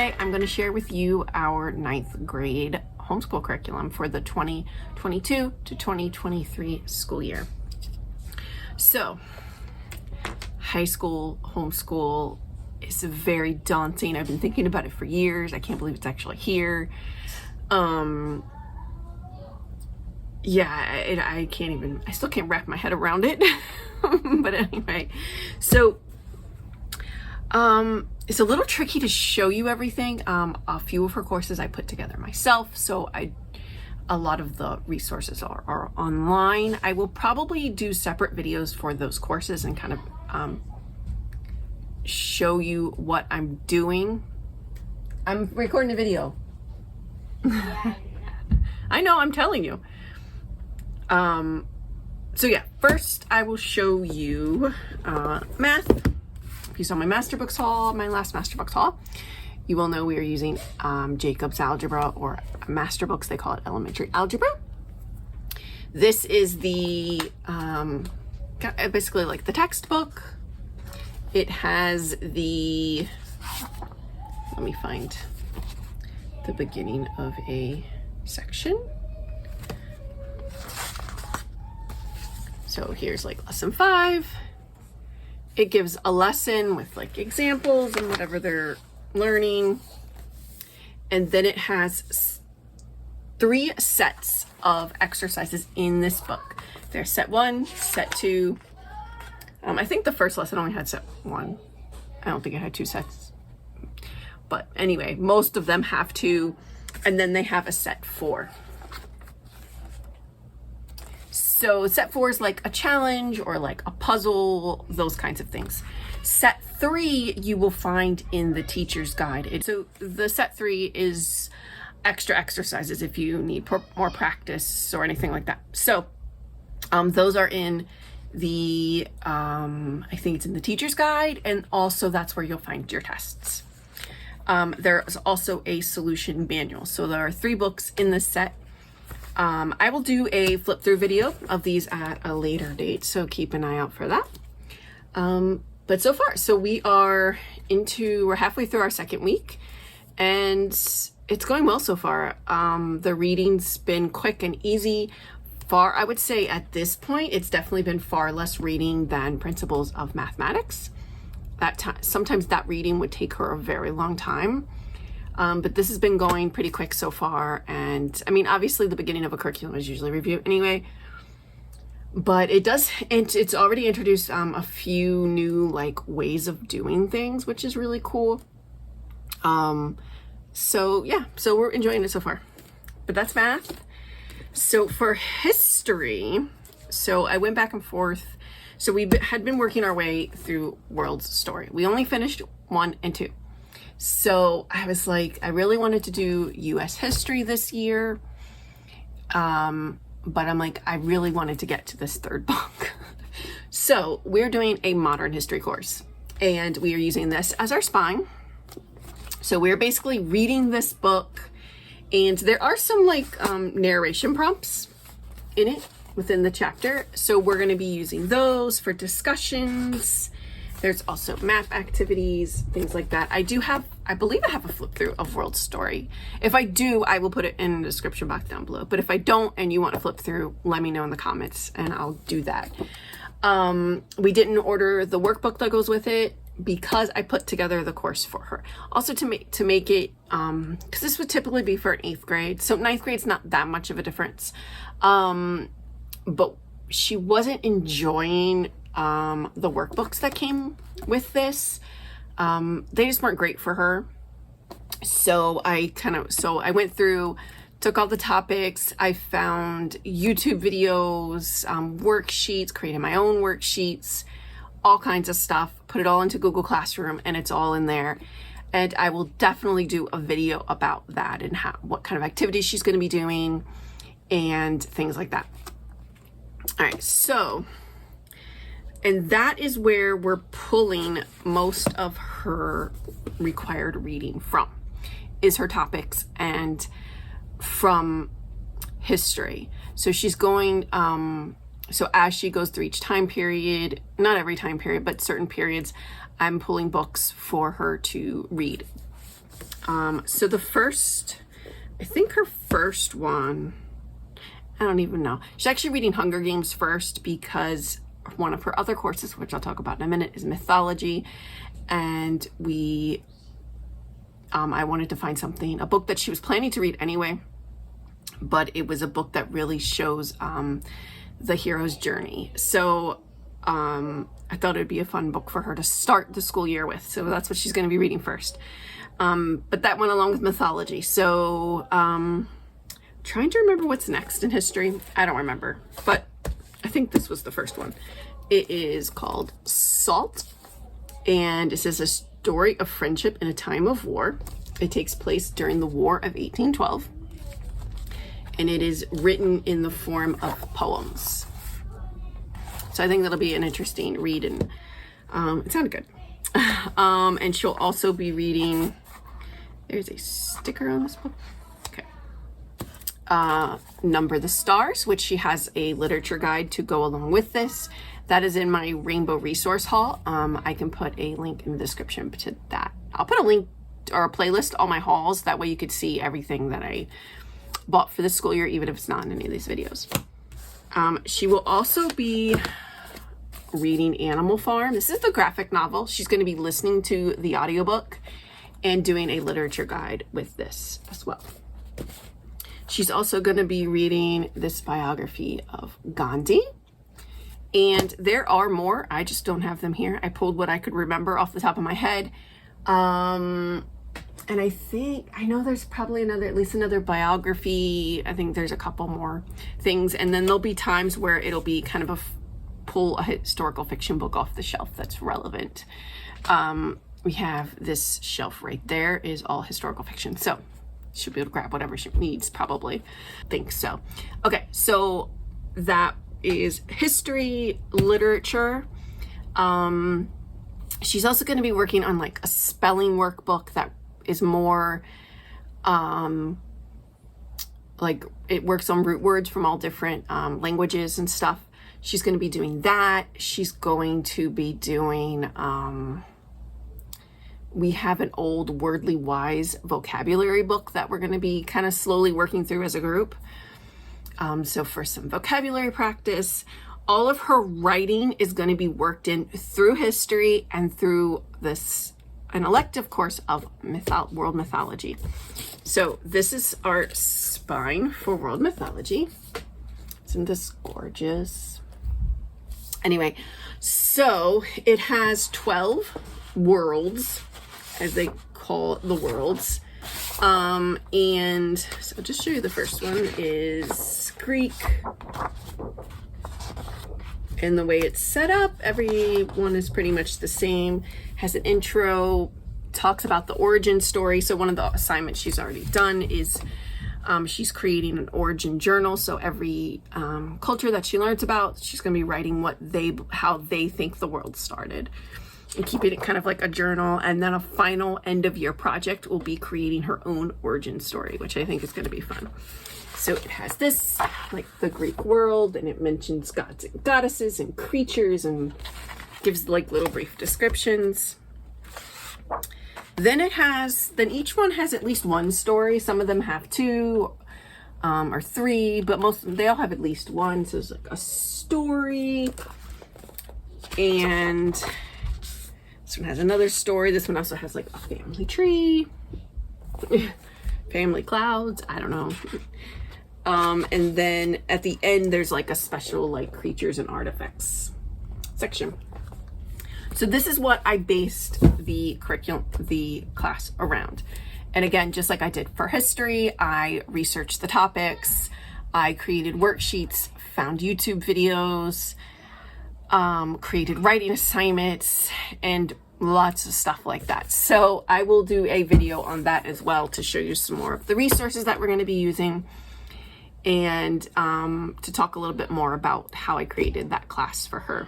today I'm going to share with you our 9th grade homeschool curriculum for the 2022 to 2023 school year. So, high school homeschool is very daunting. I've been thinking about it for years. I can't believe it's actually here. I still can't wrap my head around it. But anyway, so it's a little tricky to show you everything. A few of her courses I put together myself, so a lot of the resources are online. I will probably do separate videos for those courses and kind of show you what I'm doing. I'm recording a video. Yeah. I know, I'm telling you. So yeah, first I will show you math. If you saw my Masterbooks haul, my last Masterbooks haul, you will know we are using Jacob's Algebra, or Masterbooks, they call it elementary algebra. This is the basically like the textbook. It has the, let me find the beginning of a section. So here's like lesson 5. It gives a lesson with like examples and whatever they're learning. And then it has 3 sets of exercises in this book. There's set 1, set 2. I think the first lesson only had set 1. I don't think it had 2 sets. But anyway, most of them have 2. And then they have a set 4. So set 4 is like a challenge or like a puzzle, those kinds of things. Set 3 you will find in the teacher's guide. So the set 3 is extra exercises if you need more practice or anything like that. So those are in the, I think it's in the teacher's guide, and also that's where you'll find your tests. There's also a solution manual. So there are 3 books in this set. I will do a flip through video of these at a later date, so keep an eye out for that. But so far, so we're halfway through our 2nd week, and it's going well so far. The reading's been quick and easy. I would say at this point, it's definitely been far less reading than Principles of Mathematics. Sometimes that reading would take her a very long time. But this has been going pretty quick so far. And I mean, obviously the beginning of a curriculum is usually review anyway, but it's already introduced a few new like ways of doing things, which is really cool. So yeah, so we're enjoying it so far, but that's math. So for history, so I went back and forth. So we had been working our way through World's Story. We only finished 1 and 2. So I was like, I really wanted to do US history this year. But I'm like, I really wanted to get to this 3rd book. So we're doing a modern history course, and we are using this as our spine. So we're basically reading this book, and there are some like narration prompts in it within the chapter. So we're going to be using those for discussions. There's also map activities, things like that. I believe I have a flip through of World Story. If I do, I will put it in the description box down below. But if I don't and you want to flip through, let me know in the comments and I'll do that. We didn't order the workbook that goes with it because I put together the course for her. Also to make it, because this would typically be for an 8th grade. So 9th grade's not that much of a difference. But she wasn't enjoying the workbooks that came with this. They just weren't great for her. So I went through, took all the topics. I found YouTube videos, worksheets, created my own worksheets, all kinds of stuff, put it all into Google Classroom, and it's all in there. And I will definitely do a video about that and what kind of activities she's going to be doing and things like that. All right, so, and that is where we're pulling most of her required reading from, is her topics and from history. So she's going, so as she goes through each time period, not every time period, but certain periods, I'm pulling books for her to read. So the first, I think her first one, I don't even know. She's actually reading Hunger Games first because one of her other courses, which I'll talk about in a minute, is Mythology. And I wanted to find a book that she was planning to read anyway, but it was a book that really shows the hero's journey. So I thought it would be a fun book for her to start the school year with. So that's what she's going to be reading first. But that went along with Mythology. So trying to remember what's next in history. I don't remember, but I think this was the first one. It is called Salt, and it says a story of friendship in a time of war. It takes place during the War of 1812, and it is written in the form of poems. So I think that'll be an interesting read, and it sounded good. And she'll also be reading, there's a sticker on this book. Okay. Number the Stars, which she has a literature guide to go along with this. That is in my Rainbow Resource Haul. I can put a link in the description to that. I'll put a link or a playlist on my hauls. That way you could see everything that I bought for the school year, even if it's not in any of these videos. She will also be reading Animal Farm. This is the graphic novel. She's going to be listening to the audiobook and doing a literature guide with this as well. She's also going to be reading this biography of Gandhi. And there are more. I just don't have them here. I pulled what I could remember off the top of my head. And I know there's probably at least another biography. I think there's a couple more things. And then there'll be times where it'll be kind of pull a historical fiction book off the shelf that's relevant. We have this shelf right there is all historical fiction. So she'll be able to grab whatever she needs, probably. I think so. Okay, so that is history, literature. She's also going to be working on like a spelling workbook that is more like it works on root words from all different languages and stuff. She's going to be doing that. She's going to be doing we have an old Wordly Wise vocabulary book that we're going to be kind of slowly working through as a group. So for some vocabulary practice, all of her writing is going to be worked in through history and through an elective course of world mythology. So this is our spine for world mythology. Isn't this gorgeous? Anyway, so it has 12 worlds, as they call the worlds. And so I'll just show you the first one is Greek. And the way it's set up, every one is pretty much the same. Has an intro, talks about the origin story. So one of the assignments she's already done is she's creating an origin journal. So every culture that she learns about, she's going to be writing how they think the world started, and keeping it kind of like a journal. And then a final end of year project will be creating her own origin story, which I think is going to be fun. So it has this, like the Greek world, and it mentions gods and goddesses and creatures and gives like little brief descriptions. Then each one has at least one story. Some of them have two or three, but they all have at least one. So it's like a story. And this one has another story. This one also has like a family tree, family clouds, I don't know. And then at the end, there's like a special like creatures and artifacts section. So this is what I based the class around. And again, just like I did for history, I researched the topics, I created worksheets, found YouTube videos, created writing assignments, and lots of stuff like that. So I will do a video on that as well to show you some more of the resources that we're going to be using, and to talk a little bit more about how I created that class for her.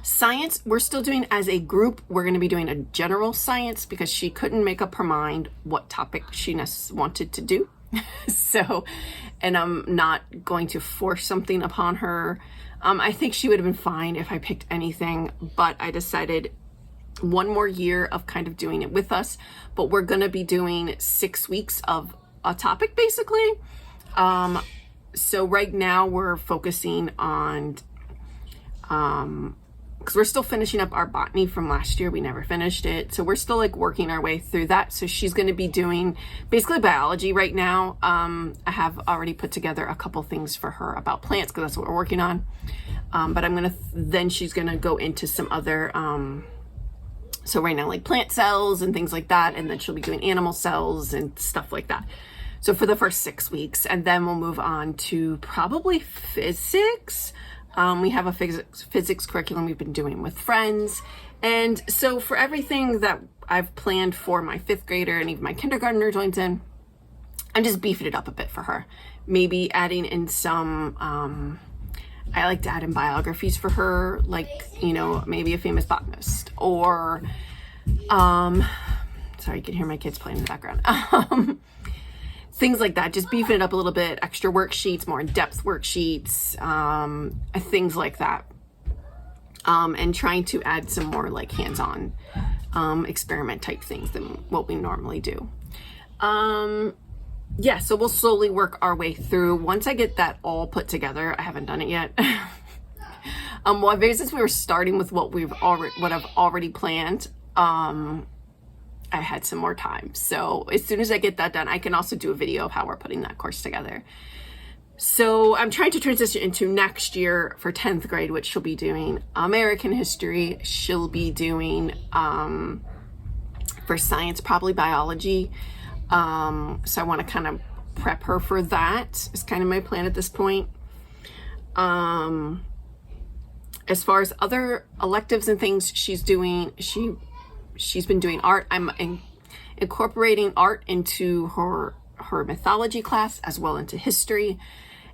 Science, we're still doing as a group. We're going to be doing a general science because she couldn't make up her mind what topic she wanted to do. So, and I'm not going to force something upon her. I think she would have been fine if I picked anything, but I decided one more year of kind of doing it with us, but we're going to be doing 6 weeks of a topic basically. So right now we're focusing on, because we're still finishing up our botany from last year. We never finished it. So we're still like working our way through that. So she's going to be doing basically biology right now. I have already put together a couple things for her about plants because that's what we're working on. But I'm going to, then she's going to go into some other, so right now like plant cells and things like that. And then she'll be doing animal cells and stuff like that. So for the first 6 weeks, and then we'll move on to probably physics. We have a physics curriculum we've been doing with friends. And so for everything that I've planned for my 5th grader and even my kindergartner joins in, I'm just beefing it up a bit for her. Maybe adding in some, I like to add in biographies for her, like, you know, maybe a famous botanist or, sorry, you can hear my kids playing in the background. Things like that, just beefing it up a little bit, extra worksheets, more in-depth worksheets, things like that. And trying to add some more like hands-on experiment type things than what we normally do. Yeah, so we'll slowly work our way through. Once I get that all put together, I haven't done it yet. Well, since we were starting with what I've already planned, I had some more time. So as soon as I get that done, I can also do a video of how we're putting that course together. So I'm trying to transition into next year for 10th grade, which she'll be doing American history. She'll be doing, for science, probably biology. So I want to kind of prep her for that. Is kind of my plan at this point. As far as other electives and things she's doing, she's been doing art. I'm incorporating art into her mythology class as well into history,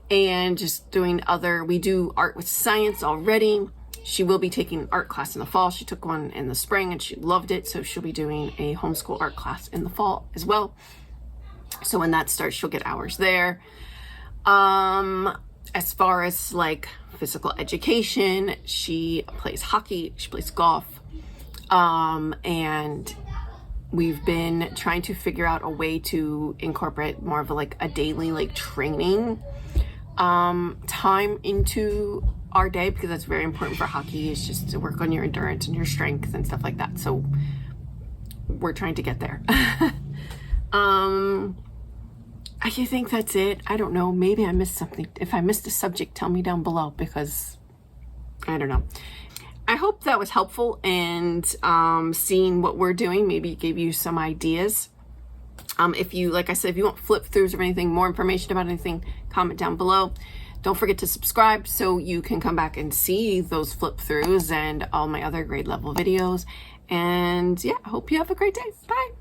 and just doing we do art with science already. She will be taking an art class in the fall. She took one in the spring and she loved it. So she'll be doing a homeschool art class in the fall as well. So when that starts, she'll get hours there. As far as like physical education, she plays hockey, she plays golf. And we've been trying to figure out a way to incorporate more of a daily like training time into our day, because that's very important for hockey, is just to work on your endurance and your strength and stuff like that. So we're trying to get there. I think that's it. I don't know. Maybe I missed something. If I missed a subject, tell me down below, because I don't know. I hope that was helpful, and seeing what we're doing maybe gave you some ideas. If you, like I said, if you want flip throughs or anything, more information about anything, comment down below. Don't forget to subscribe so you can come back and see those flip throughs and all my other grade level videos. And yeah, I hope you have a great day. Bye.